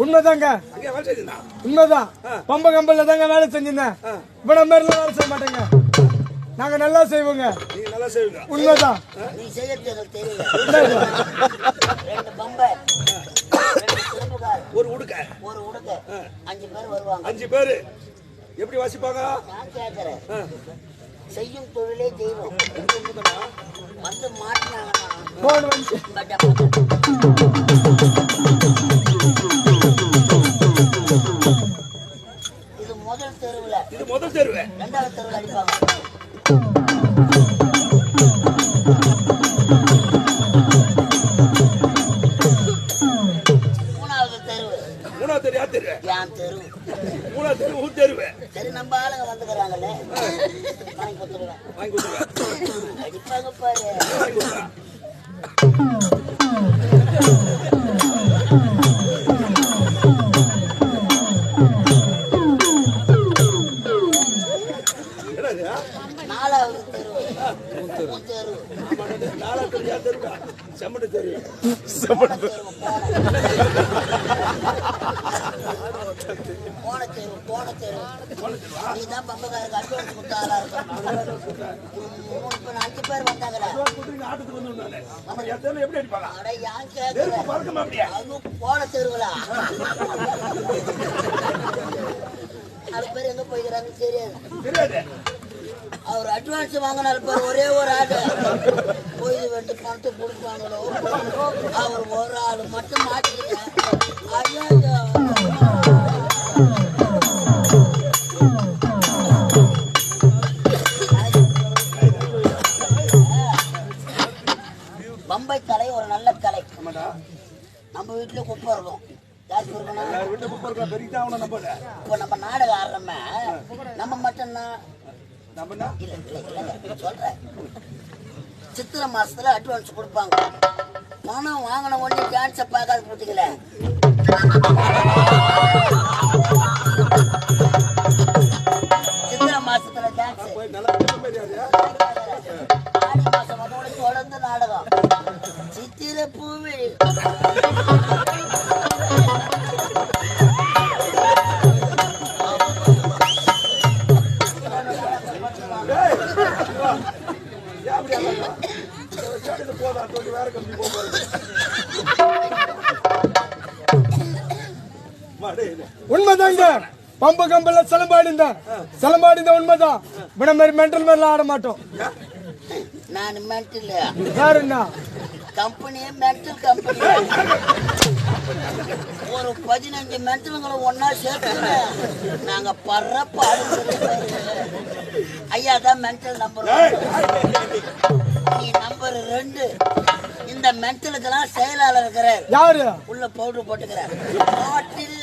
உண்மைதாங்க, உண்மைதான். பம்ப கம்பல்ல தாங்க வேலை செஞ்சிருந்தேன். இப்ப நம்ம வேலை செய்ய மாட்டேங்க, நாங்க நல்லா செய்வோங்க. உண்மைதான். நீ செய்யறது எனக்கு தெரியல. ஒரு உடுக்க 5 பேர் வருவாங்க. 5 பேரு எப்படி வாசிப்பாங்க? நான் கேட்கிறேன், செய்யும் தொழிலே தெய்வம். வந்து மாட்டினாங்கன்னா இது முதல் தெருவுல, ரெண்டாவது தெருவுல அடிப்பாங்க. சரி, நம்ம ஆளுங்க வந்துக்கிறாங்கல்ல, வாங்கி கொடுத்துருவேன். அடிப்பாங்க பாரு. நாலாவது தெரு போன தெரு. நீதான் பம்பக்காரருக்கு அட்வான்ஸ் கொடுத்த ஆளா இருக்கும். 5 பேர் வந்தாங்கடா. அதுவும் போன தெருவுல. அது பேர் எங்க போய்க்கிறாங்க தெரியாது. அவர் அட்வான்ஸ் வாங்கினாரு பாரு, ஒரே ஒரு ஆளு போய் வந்து பணத்தை கொடுப்பாங்களோ. அவர் ஒரு ஆளு மட்டும் மாட்டிக்கிட்டேன். பம்பை கலை ஒரு நல்ல கலை. நம்ம வீட்டுல குப்பை இருக்கும். இப்போ நம்ம நாடகம் ஆடுறோமே, நம்ம மட்டும்தான் சொல்றேன். சித்திரை மாசத்துல அட்வான்ஸ் கொடுப்பாங்க. பணம் வாங்கின உடனே டான்ஸை பார்க்காத போட்டுக்கல. சித்திரை மாசத்துல டான்ஸ், ஆடி மாசம் அதோட தொடர்ந்து நாடகம். சித்திரை பூவி உண்மைதாங்க. பம்பு கம்பல்ல சிலம்பாடி உண்மைதான். இவன மாதிரி மென்டல் மாதிரிலாம் ஆட மாட்டோம். நான் மென்டல் யாருன்னா கம்பெனியே மென்டல் கம்பெனி. ஒரு 15 மென்டலுங்களை ஒன்னா சேர்த்து நாங்க படுற பாடு. ஐயா தான் மென்டல் நம்பர் 1. நீ நம்பர் 2. இந்த மென்டலுக்கெல்லாம் செயலாளர் இருக்கிறார். யாரு? உள்ள பவுடர் போட்டுக்கிறார். பாட்டில்